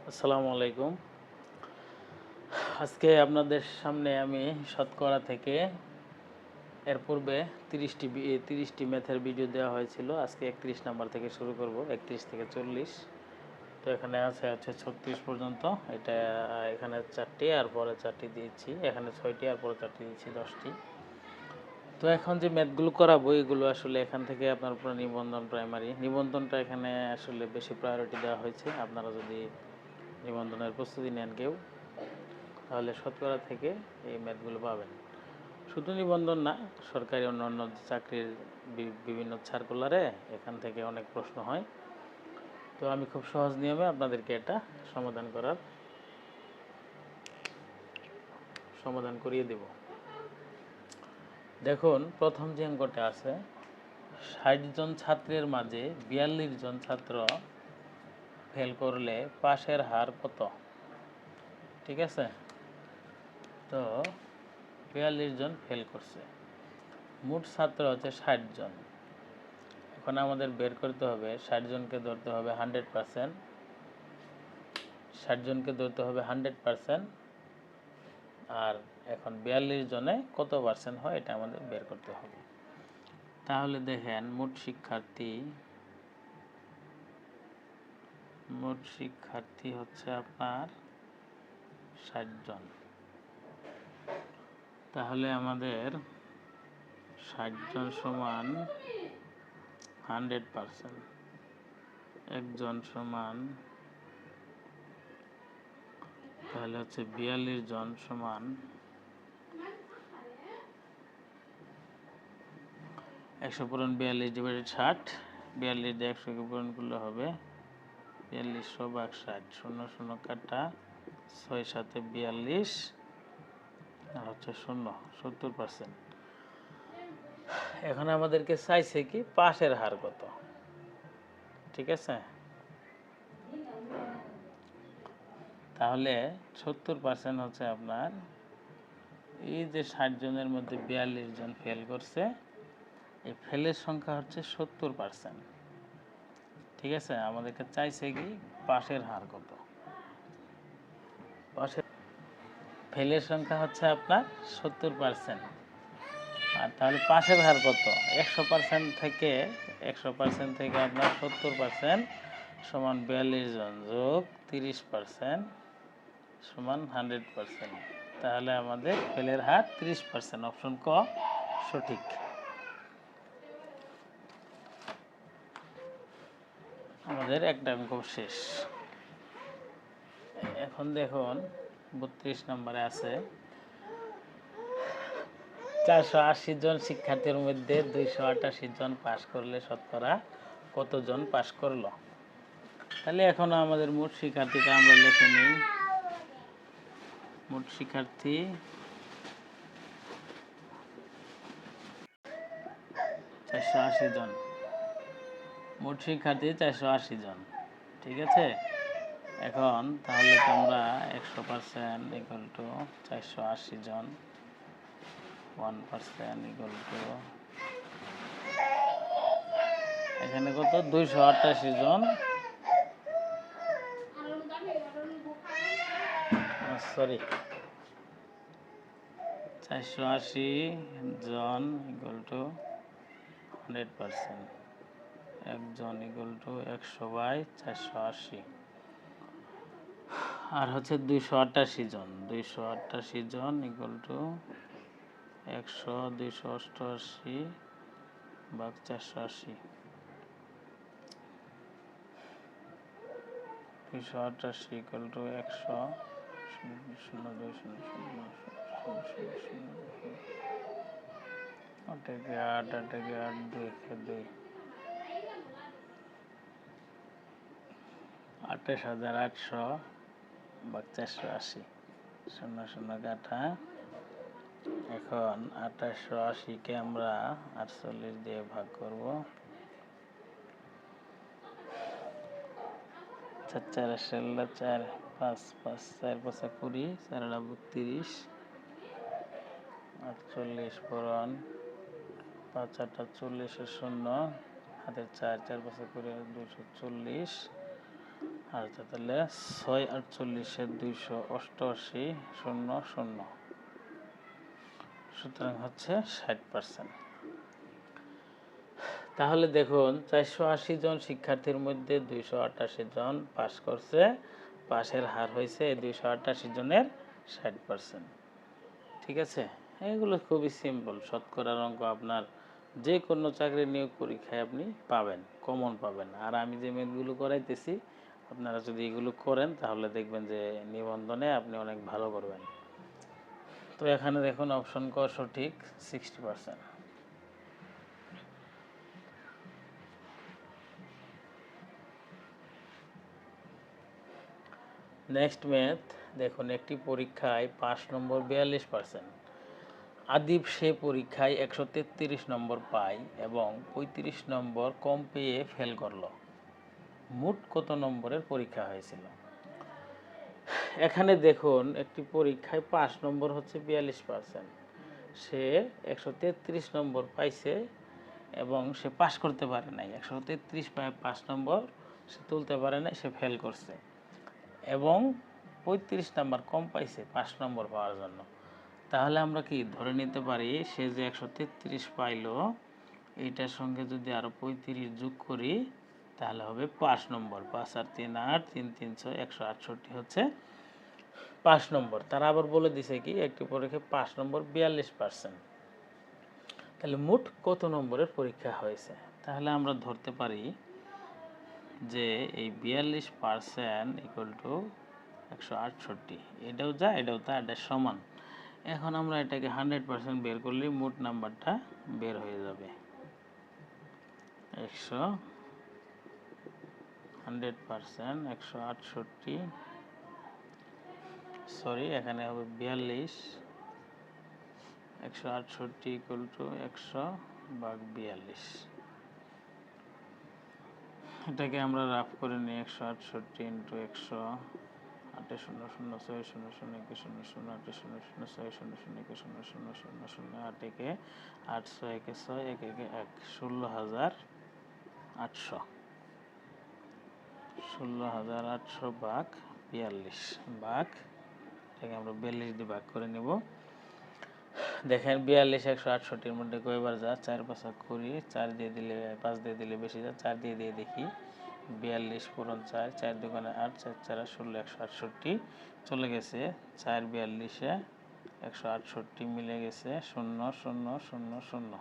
আসসালামু আলাইকুম। আজকে আপনাদের সামনে আমি শতকরা থেকে এর পূর্বে 30টি ম্যাথের ভিডিও দেওয়া হয়েছিল। আজকে 31 নাম্বার থেকে শুরু করব, 31 থেকে 40। তো এখানে আছে 36 পর্যন্ত। এটা এখানে 4টি আর পরে 4টি দিয়েছি, এখানে 6টি আর পরে 4টি দিয়েছি, 10টি। তো এখন যে ম্যাথগুলো করাবো এগুলো আসলে এখান থেকে আপনার পুরো নিবন্ধন প্রাইমারি নিবন্ধনটা এখানে আসলে বেশি প্রায়োরিটি দেওয়া হয়েছে। আপনারা যদি নিবন্ধনের প্রস্তুতি নেন কেউ, তাহলে শতকরা থেকে এই ম্যাথগুলো পাবেন। শুধু নিবন্ধন না, সরকারি অন্যান্য চাকরির বিভিন্ন সার্কুলারে এখান থেকে অনেক প্রশ্ন হয়। তো আমি খুব সহজ নিয়মে আপনাদেরকে এটা সমাধান করিয়ে দেব। দেখুন, প্রথম যে অঙ্কটা আছে, 60 জন ছাত্রের মাঝে 42 জন ছাত্র ফেল করলে পাশের হার কত? ঠিক আছে, তো 42 জন ফেল করছে, মোট ছাত্র হচ্ছে 60 জন। এখন আমাদের বের করতে হবে 60 জনকে ধরতে হবে 100%, 60 জনকে ধরতে হবে 100%। আর এখন 42 জনে কত পার্সেন্ট হয় এটা আমাদের বের করতে হবে। তাহলে দেখেন, মোট শিক্ষার্থী হচ্ছে আপনার 60 জন। তাহলে আমাদের 60 জন সমান 100%, একজন সমান, তাহলে হচ্ছে 42 জন সমান 100 পূরণ 42 ডিভাইডেড 60, 42 দিয়ে 100কে পূরণ করলে হবে 4200 ভাগ 60, 0 0 কাটা, 6 7 42 আর হচ্ছে 0, 70%। এখন আমাদেরকে চাইছে কি পাশের হার কত। ঠিক আছে, তাহলে 70% হচ্ছে আপনার, এই যে 60 জনের মধ্যে 42 জন ফেল করছে, এই ফেলের সংখ্যা হচ্ছে 70%। ঠিক আছে, আমাদেরকে চাইছে কি পাশের হার কত। পাশের ফেলের সংখ্যা হচ্ছে আপনার 70%, আর তাহলে পাশের হার কত? 100% থেকে আপনার 70% সমান 42 জন যোগ 30% সমান 100%। তাহলে আমাদের ফেলের হার 30%, অপশন ক সঠিক। আমাদের একটা অঙ্ক শেষ। এখন দেখুন, 32 নম্বরে আছে, 480 জন শিক্ষার্থীর মধ্যে 288 জন পাশ করলে শতকরা কতজন পাশ করলো? তাহলে এখন আমাদের মোট শিক্ষার্থীটা আমরা লিখে নিই। মোট শিক্ষার্থী 480 জন, মোট শিক্ষার্থী 480 জন। ঠিক আছে, এখন তাহলে তোমরা 100% ইকুয়াল টু 480 জন, 1% ইকুয়াল টু, এখানে কত? 288 জন, সরি 480 জন ইকুয়াল টু 100%, একজন ইকুয়াল টু 100/480, আর হচ্ছে 288 জন, 288 জন ইকুয়াল টু 100, 288/480, 288 ইকুয়াল টু 100, 28,880/480, 0 0 কাটা। এখন 2880-কে আমরা 48 দিয়ে ভাগ করব, 4 4 16 4 5 5 4 5 20, 4 32, 48 পূরণ 5 8 40, 0 হাতে 4 4 5 20, 240, আচ্ছা, তাহলে 6 × 48 = 288 শূন্য শূন্য, সুতরাং হচ্ছে 60%। তাহলে দেখুন 480 জন শিক্ষার্থীর মধ্যে 288 জন পাস করছে, পাশের হার হয়েছে 288 জনের 60%। ঠিক আছে, এগুলো খুবই সিম্পল শতকরার অঙ্ক, আপনার যে কোনো চাকরি নিয়োগ পরীক্ষায় আপনি পাবেন, কমন পাবেন। আর আমি যে ম্যাথগুলো করাইতেছি আপনারা যদি এগুলো করেন তাহলে দেখবেন যে নিবন্ধনে আপনি অনেক ভালো করবেন। তো এখানে দেখুন অপশন ক সঠিক 60%। নেক্সট ম্যাথ দেখুন, একটি পরীক্ষায় 5 নম্বর 42%, আদিব সে পরীক্ষায় 133 নম্বর পায় এবং 35 নম্বর কম পেয়ে ফেল করলো, মোট কত নম্বরের পরীক্ষা হয়েছিল? এখানে দেখুন একটি পরীক্ষায় 5 নম্বর হচ্ছে 42%, সে 133 নম্বর পাইছে এবং সে পাস করতে পারে নাই, 133 পায় 5 নম্বর সে তুলতে পারে নাই, সে ফেল করছে এবং 35 নম্বর কম পাইছে 5 নম্বর পাওয়ার জন্য। তাহলে আমরা কি ধরে নিতে পারি সে যে 133 পাইলো এইটার সঙ্গে যদি আরও 35 যোগ করি তাহলে হবে 5 নম্বর। 5 আর 3 8, 3 3 6, 168 হচ্ছে 5 নম্বর। তারা আবার বলে দিছে কি একটি পরীক্ষায় 5 নম্বর 42%, তাহলে মোট কত নম্বরের পরীক্ষা হয়েছে? তাহলে আমরা ধরতে পারি যে এই 42% = 168, এটাও যা এটাও তা, এটা সমান। এখন আমরা এটাকে 100% বের করলে মোট নাম্বারটা বের হয়ে যাবে 100% 168, সরি এখানে হবে 42, 168 = 100/42। এটাকে আমরা রাফ করে নিই 168 × 100, 8 0 0 6 0 0 1 0 0 8 0 0 6 0 0 1 0 0 0 0 8 একে 8 6 একে 6 1 একে 1, 16,800, 16,800/42 ভাগ, এটাকে আমরা 42 দিয়ে ভাগ করে নেব। দেখেন 42 168-এর মধ্যে কয়বার যা, 4 5 20, 4 দিয়ে দিলে 5 দিয়ে দিলে বেশি যা, 4 দিয়ে দিয়ে দেখি 42 পূরণ 4, 4 দুগুণে 8, 4 4 16, 168 চলে গেছে, 4 42-এ 168 মিলে গেছে 0 0 0 0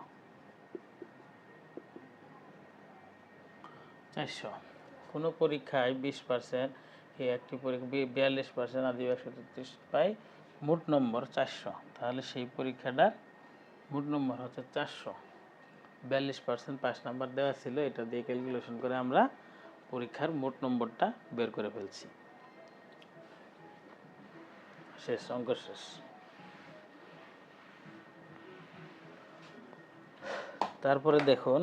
400। কোনো পরীক্ষায় 20%, একটি পরীক্ষা 42% আদি 133 পাই, মোট নম্বর 400, তাহলে সেই পরীক্ষাটার মোট নম্বর হচ্ছে 400। 42% 5 নাম্বার দেওয়া ছিল, এটা দিয়ে ক্যালকুলেশন করে আমরা পরীক্ষার মোট নম্বরটা বের করে ফেলছি। শেষ, অঙ্ক শেষ। তারপরে দেখুন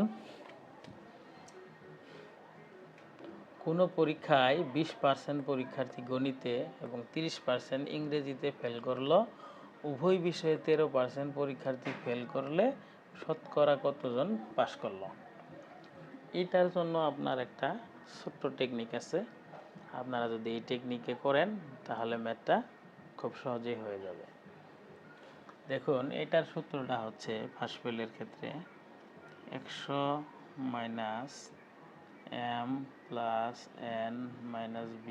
কোনো পরীক্ষায় 20% পরীক্ষার্থী গণিতে এবং 30% ইংরেজিতে ফেল করলো, উভয় বিষয়ে 13% পরীক্ষার্থী ফেল করলে শতকরা কতজন পাস করলো? এটার জন্য আপনার একটা ছোট্ট টেকনিক আছে, আপনারা যদি এই টেকনিকে করেন তাহলে ম্যাথটা খুব সহজেই হয়ে যাবে। দেখুন এটার সূত্রটা হচ্ছে পাস ফেলের ক্ষেত্রে 100 - m + n - b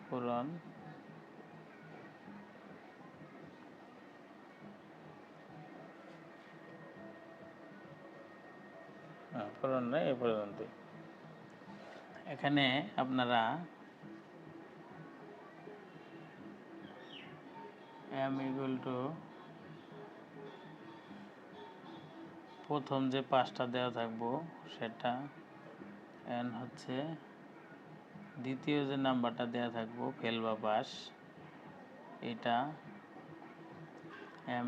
পূরণ পূরণ নয় এ পর্যন্ত। এখানে আপনারা m = প্রথম যে 5টা দেওয়া থাকবো সেটা, n হচ্ছে দ্বিতীয় যে নাম্বারটা দেওয়া থাকবো ফেল বা পাস এটা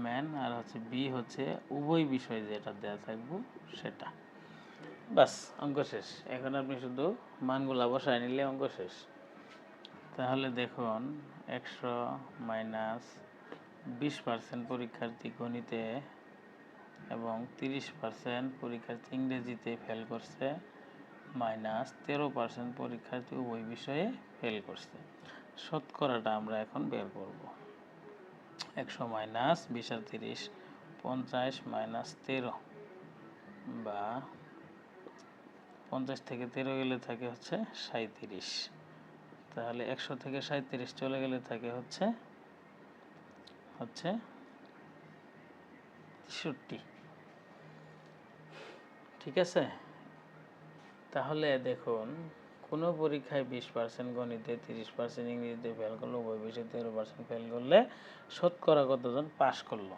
mn, আর হচ্ছে b হচ্ছে উভয় বিষয় যেটা দেওয়া থাকবো সেটা। বাস, অঙ্ক শেষ। এখন আপনি শুধু মানগুলা বসায় নিলে অঙ্ক শেষ। তাহলে দেখুন 100 - 20% পরীক্ষার্থী গণিতে এবং 30% পরীক্ষার্থী ইংরেজিতে ফেল করছে, -13% পরীক্ষার্থী উভয় বিষয়ে ফেল করছে। শতকরাটা আমরা এখন বের করব। 100 মাইনাস 20 আর 30, 50 মাইনাস 13, বা 50 থেকে 13 গেলে থাকে হচ্ছে 37। তাহলে 100 থেকে 37 চলে গেলে থাকে হচ্ছে 63। ঠিক আছে। তাহলে দেখুন, কোনো পরীক্ষায় 20% গণিতে, 30% ইংরেজিতে ফেল করলো, উভয় বিষয়ে 13% ফেল করলে শতকরা কতজন পাস করলো?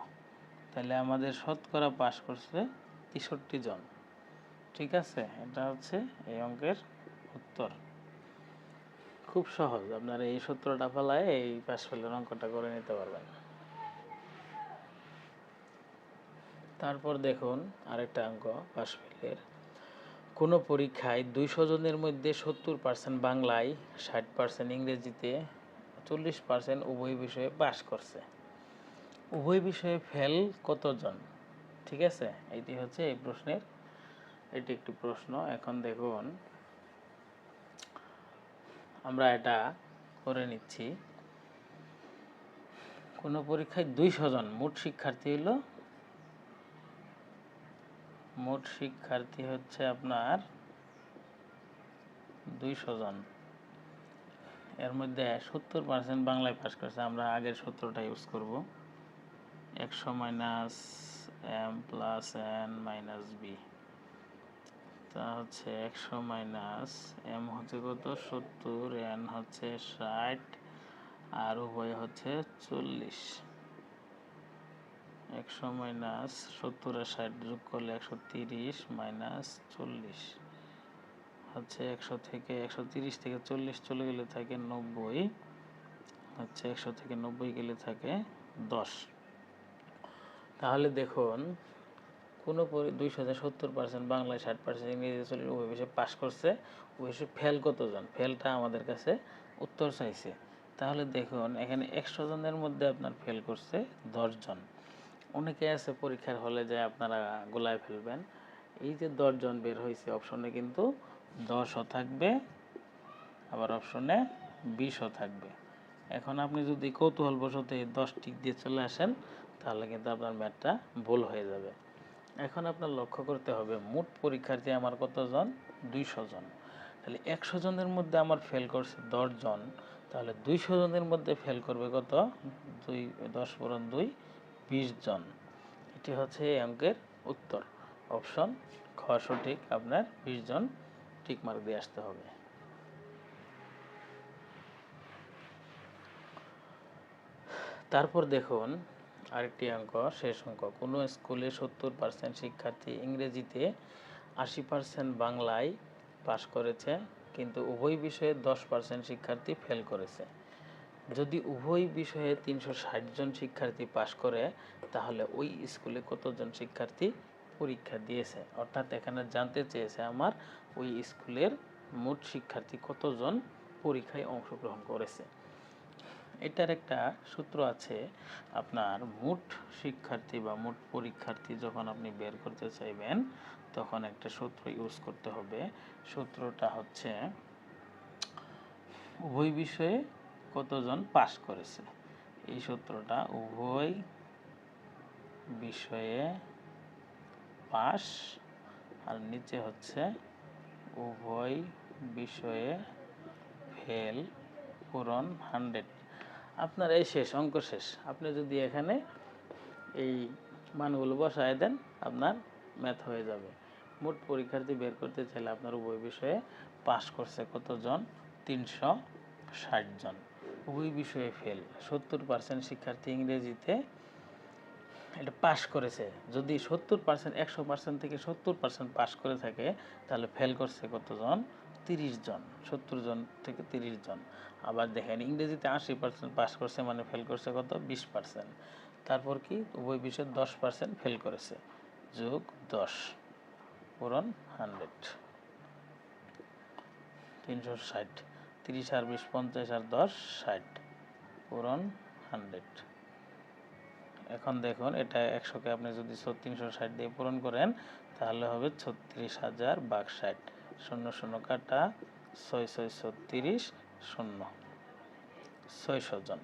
তাহলে আমাদের শতকরা পাস করছে 63 জন। ঠিক আছে, এটা হচ্ছে এই অঙ্কের উত্তর। খুব সহজ, আপনারা এই সূত্রটা ফেলায় এই পাস ফেলের অঙ্কটা করে নিতে পারবেন। তারপর দেখুন আরেকটা অঙ্ক পাস ফেলের। কোনো পরীক্ষায় 200 জনের মধ্যে 70% বাংলায়, 60% ইংরেজিতে, 40% উভয় বিষয়ে পাস করছে। উভয় বিষয়ে ফেল কতজন? ঠিক আছে, এটি হচ্ছে এই প্রশ্নের, এটি একটি প্রশ্ন। এখন দেখুন আমরা এটা করে নিচ্ছি। কোনো পরীক্ষায় 200 জন, মোট শিক্ষার্থী হচ্ছে আপনার 200 জন। এর মধ্যে 70% বাংলায় পাস করছে। আমরা আগের সূত্রটা ইউজ করব, 100 minus m plus n minus b। তা হচ্ছে 100 মাইনাস m হচ্ছে কত 70, n হচ্ছে 60, আর উভয় হচ্ছে 40। 100 মাইনাস 70 আর 60 যোগ করলে 130 মাইনাস 40 হচ্ছে 130 থেকে 40 চলে গেলে থাকে 90, হচ্ছে 100 থেকে 90 গেলে থাকে 10। তাহলে দেখুন কোনো 270% বাংলায়, 60% ইংরেজি, 40 উভয় বিষয়ে পাস করছে, উভয় বিষয়ে ফেল কতজন? ফেলটা আমাদের কাছে উত্তর চাইছে। তাহলে দেখুন এখানে 100 জনের মধ্যে আপনার ফেল করছে 10 জন। অনেকে আছে পরীক্ষার হলে যায় আপনারা গোলায় ফেলবেন। এই যে 10 জন বের হয়েছে, অপশনে কিন্তু 10ও থাকবে, আবার অপশনে 20ও থাকবে। এখন আপনি যদি কৌতূহলবশত এই 10 টিক দিয়ে চলে আসেন, তাহলে কিন্তু আপনার ম্যাথটা ভুল হয়ে যাবে। এখন আপনার লক্ষ্য করতে হবে মোট পরীক্ষার্থী আমার কতজন? 200 জন। তাহলে 100 জনের মধ্যে আমার ফেল করছে 10 জন, তাহলে 200 জনের মধ্যে ফেল করবে কত? 10 পূরণ 2, 20 জন। এটি হচ্ছে এই অঙ্কের উত্তর। অপশন খ সঠিক, আপনার 20 জন টিক মার্ক দিয়ে আসতে হবে। তারপর দেখুন আরেকটি অঙ্ক, শেষ অঙ্ক। কোনো স্কুলে 70% শিক্ষার্থী ইংরেজিতে, 80% বাংলায় পাস করেছে, কিন্তু উভয় বিষয়ে 10% শিক্ষার্থী ফেল করেছে। যদি উভয় বিষয়ে 360 জন শিক্ষার্থী পাস করে, তাহলে ওই স্কুলে কতজন শিক্ষার্থী পরীক্ষা দিয়েছে? অর্থাৎ এখানে জানতে চেয়েছে আমার ওই স্কুলের মোট শিক্ষার্থী কতজন পরীক্ষায় অংশগ্রহণ করেছে। এটার একটা সূত্র আছে, আপনার মোট শিক্ষার্থী বা মোট পরীক্ষার্থী যখন আপনি বের করতে চাইবেন, তখন একটা সূত্র ইউজ করতে হবে। সূত্রটা হচ্ছে উভয় বিষয়ে কতজন পাস করেছে। এই সূত্রটা উভয় বিষয়ে পাস, আর নিচে হচ্ছে উভয় বিষয়ে ফেল পূরণ 100। আপনার এই শেষ অঙ্ক শেষ। আপনি যদি এখানে এই মানগুলো বসায় দেন, আপনার ম্যাথ হয়ে যাবে। মোট পরীক্ষার্থী বের করতে চাইলে আপনার উভয় বিষয়ে পাস করছে কতজন? 360 জন। উভয় বিষয়ে ফেল 70% শিক্ষার্থী ইংরেজিতে এটা পাস করেছে। যদি 70%, 100% থেকে 70% পাস করে থাকে, তাহলে ফেল করছে কতজন? 30 জন। 70 জন থেকে 30 জন। আবার দেখেন ইংরেজিতে 80% পাস করছে, মানে ফেল করছে কত? 20%। তারপর কি? উভয় বিষয়ে 10% ফেল করেছে, যোগ 10 পূরণ 100, 360। 30 আর 20 50, আর 10 60 পূরণ 100। এখন দেখুন এটা 100কে আপনি যদি 360 দিয়ে পূরণ করেন, তাহলে হবে 36,000 ভাগ 60। শূন্য শূন্য কাটা 6 6 36 শূন্য 600 জন।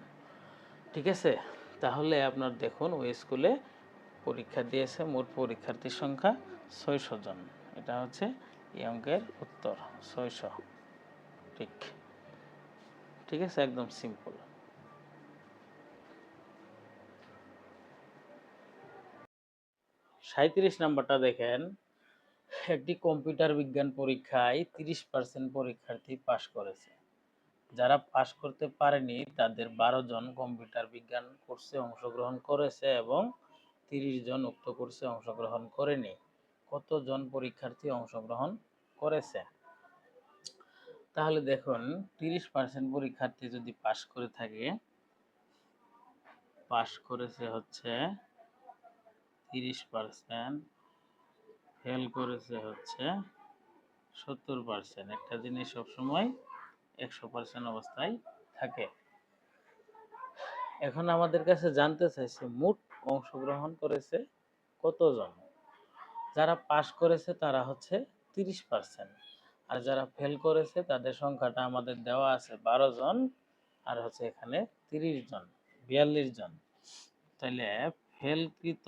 ঠিক আছে, তাহলে আপনার দেখুন ওই স্কুলে পরীক্ষা দিয়েছে মোট পরীক্ষার্থীর সংখ্যা 600 জন। এটা হচ্ছে এই অঙ্কের উত্তর 600। ঠিক ঠিক আছে, একদম সিম্পল। 37 নাম্বারটা দেখেন, একটি কম্পিউটার বিজ্ঞান পরীক্ষায় 30% পরীক্ষার্থী পাশ করেছে। যারা পাশ করতে পারেনি তাদের 12 জন কম্পিউটার বিজ্ঞান কোর্সে অংশগ্রহণ করেছে এবং 30 জন উক্ত কোর্সে অংশগ্রহণ করেনি। কতজন পরীক্ষার্থী অংশগ্রহণ করেছে? তাহলে দেখুন 30% পরীক্ষার্থী যদি পাশ করে থাকে, পাশ করেছে হচ্ছে 30%, ফেল করেছে হচ্ছে 70%। একটা জিনিস সবসময় 100% অবস্থায় থাকে। এখন আমাদের কাছে জানতে চাইছে মোট অংশগ্রহণ করেছে কতজন। যারা পাশ করেছে তারা হচ্ছে 30%, আর যারা ফেল করেছে তাদের সংখ্যাটা আমাদের দেওয়া আছে 12 জন, আর হচ্ছে এখানে 30 জন, 42 জন। তাহলে ফেলকৃত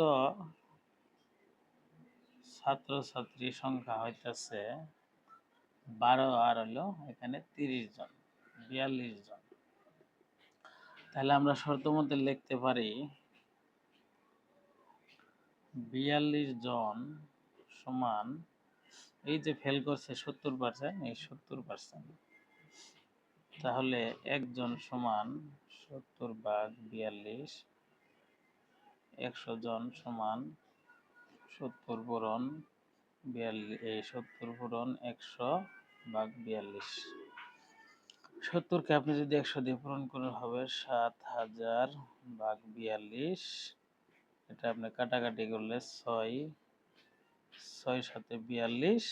ছাত্রছাত্রী সংখ্যা হইতেছে 12, আর হলো এখানে 30 জন, 42 জন। তাহলে আমরা শর্ত মতে লিখতে পারি 42 জন সমান, এই যে ফেল করছে 70%, এই 70%, তাহলে একজন সমান 70/42, 100 জন সমান 70 পূরণ 42, 70 পূরণ 100/42। 70কে আপনি যদি 100 দিয়ে পূরণ করেন হবে 7000/42। এটা আপনি কাটাকাটি করলে 6 6 7 42,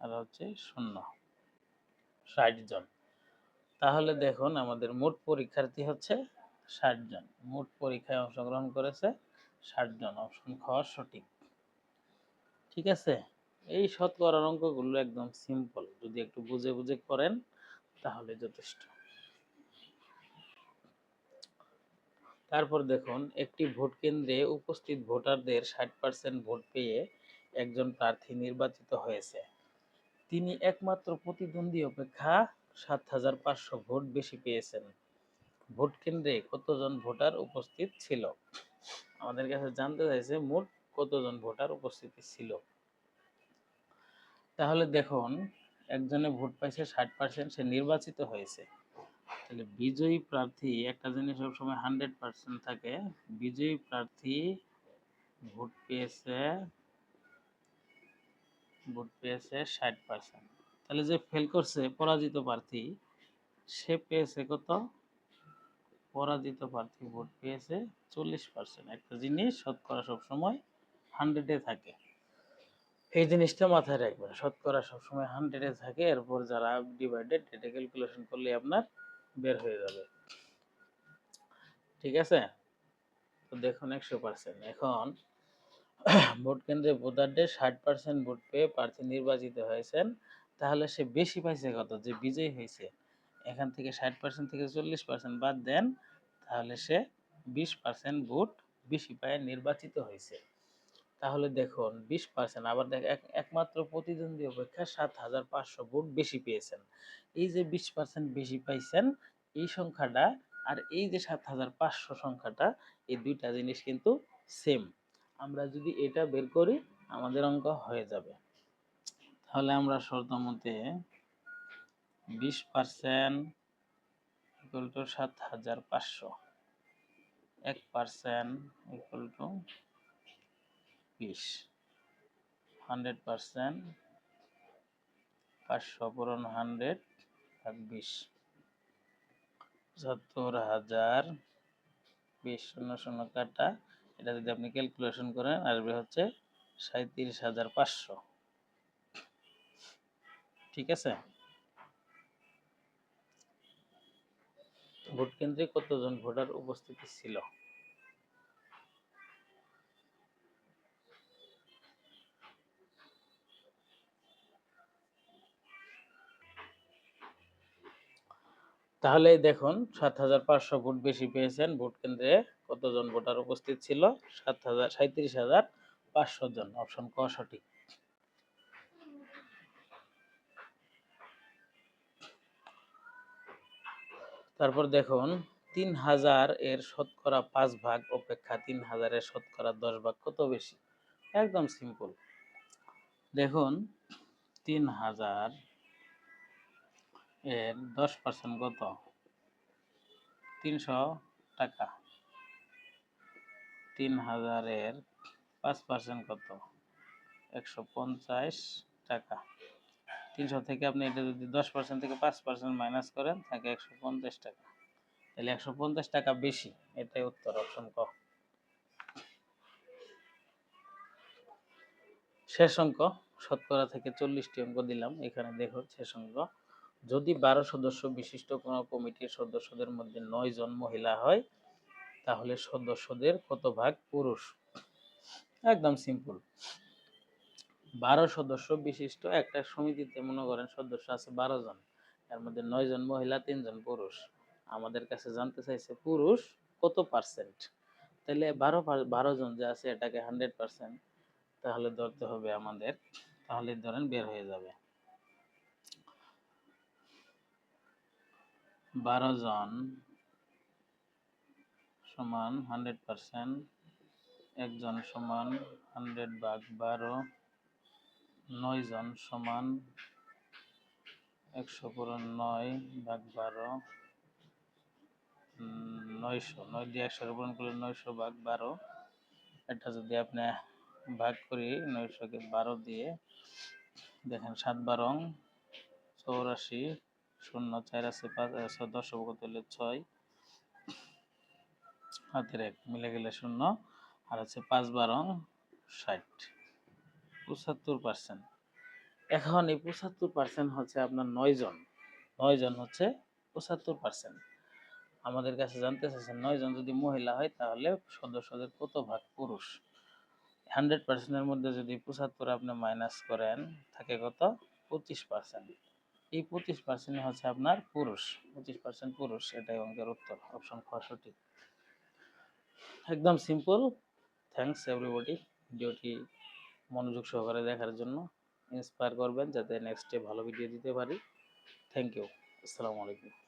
আর হচ্ছে 0, 60 জন। তাহলে দেখুন আমাদের মোট পরীক্ষার্থী হচ্ছে 60 জন। মোট পরীক্ষায় অংশগ্রহণ করেছে 60 জন। অপশন খ সঠিক। ঠিক আছে, এই শতকরার অঙ্কগুলো একদম সিম্পল, যদি একটু বুঝে বুঝে করেন তাহলে যথেষ্ট। তারপর দেখুন, একটি ভোট কেন্দ্রে উপস্থিত ভোটারদের 60% ভোট পেয়ে একজন প্রার্থী নির্বাচিত হয়েছে। তিনি একমাত্র প্রতিদ্বন্দ্বী অপেক্ষা 7500 ভোট বেশি পেয়েছেন। ভোট কেন্দ্রে কতজন ভোটার উপস্থিত ছিল? আমাদের কাছে জানতে চাইছে মোট কতজন ভোটার উপস্থিতি ছিল। তাহলে দেখুন, একজনে ভোট পাইছে 60%, সে নির্বাচিত হয়েছে। তাহলে বিজয়ী প্রার্থী, একটা জিনিস সবসময় 100% থাকে, বিজয়ী প্রার্থী ভোট পেয়েছে 60%। তাহলে যে ফেল করছে পরাজিত প্রার্থী, সে পেয়েছে কত? পরাজিত প্রার্থী ভোট পেয়েছে 40%। একটা জিনিস শতকরা সবসময় 100-এ থাকে, এই জিনিসটা মাথায় রাখবেন। শতকরা সবসময় 100-এ থাকে, এরপর যারা ডিভাইডেড, এটা ক্যালকুলেশন করলে আপনার বের হয়ে যাবে। ঠিক আছে, তো দেখুন 100%। এখন ভোট কেন্দ্রে ভোটারদের 60% ভোট পেয়ে প্রার্থী নির্বাচিত হয়েছেন, তাহলে সে বেশি পাইছে কত? যে বিজয়ী হয়েছে, এখান থেকে 60% থেকে 40% বাদ দেন, তাহলে সে 20% ভোট বেশি পায় নির্বাচিত হয়েছে। তাহলে দেখুন 20%, আবার দেখ একমাত্র প্রতিদ্বন্দ্বী অপেক্ষা 7500 ভোট বেশি পেয়েছেন। এই যে 20% বেশি পাইছেন, এই সংখ্যাটা আর এই যে 7500 সংখ্যাটা, এই দুইটা জিনিস কিন্তু সেম। আমরা যদি এটা বের করি আমাদের অঙ্ক হয়ে যাবে। তাহলে আমরা শর্ত মতে 20% ইকুয়াল টু 7500, 1% ইকুয়াল টু 20, 100% 500 পূরণ 100/20, ৭৫,০০০, 20 শূন্য শূন্য কাটা, এটা যদি আপনি ক্যালকুলেশন করেন আসবে হচ্ছে ৩৭,৫০০। ঠিক আছে, ভোট কেন্দ্রে কতজন ভোটার উপস্থিতি ছিল? তাহলে দেখুন ৭,৫০০ ভোট বেশি পেয়েছেন। ভোট কেন্দ্রে কতজন ভোটার উপস্থিত ছিল? ৩৭,৫০০ জন। অপশন ক সঠিক। তারপর দেখুন ৩,০০০ এর শতকরা ৫ ভাগ অপেক্ষা ৩,০০০ এর শতকরা ১০ ভাগ কত বেশি? একদম সিম্পল। দেখুন ৩,০০০ এর ১০% কত? ৩০০ টাকা। ৩,০০০ এর ৫% কত? ১৫০ টাকা। ৩০০ থেকে আপনি এটা যদি 10% থেকে 5% মাইনাস করেন থাকে ১৫০ টাকা। তাহলে ১৫০ টাকা বেশি। এটাই উত্তর, অপশন ক। শেষ অঙ্ক, শতকরা থেকে ৪০টি অঙ্ক দিলাম। এখানে দেখুন শেষ অঙ্ক। যদি ১২ সদস্য বিশিষ্ট কোনো কমিটির সদস্যদের মধ্যে ৯ জন মহিলা হয়, তাহলে সদস্যদের কত ভাগ পুরুষ? একদম সিম্পল। ১২ সদস্য বিশিষ্ট একটা সমিতিতে মনে করেন সদস্য আছে ১২ জন। এর মধ্যে ৯ জন মহিলা, ৩ জন পুরুষ। আমাদের কাছে জানতে চাইছে পুরুষ কত পার্সেন্ট। তাহলে ১২ জন যে আছে এটাকে 100% তাহলে ধরতে হবে আমাদের। তাহলে ধরেন বের হয়ে যাবে ১২ জন সমান 100%, একজন সমান 100/12, ৯ জন সমান 100/9/12, 900, 9 দিয়ে 100 পূরণ করলে 900/12। এটা যদি আপনি ভাগ করি 900-কে 12 দিয়ে, দেখেন 7-12 84, শূন্য 4 আছে 5, 10 কত হলে 6, হাতের 1 মিলে গেলে 0, আর হচ্ছে 5-12 60, 75%। এখন এই 75% হচ্ছে আপনার 9 জন। 9 জন হচ্ছে 75%। আমাদের কাছে জানতে চাইছেন 9 জন যদি মহিলা হয় তাহলে সদস্যদের কত ভাগ পুরুষ? 100% এর মধ্যে যদি 75 আপনি মাইনাস করেন থাকে কত? 25%। এই 25% হচ্ছে আপনার পুরুষ। 25% পুরুষ। এটাই অঙ্কের উত্তর। অপশন খ সঠিক। একদম সিম্পল। Thanks everybody. ভিডিওটি মনোযোগ সহকারে দেখার জন্য। ইন্সপায়ার করবেন যাতে নেক্সটে ভালো ভিডিও দিতে পারি। Thank you. আসসালামু আলাইকুম।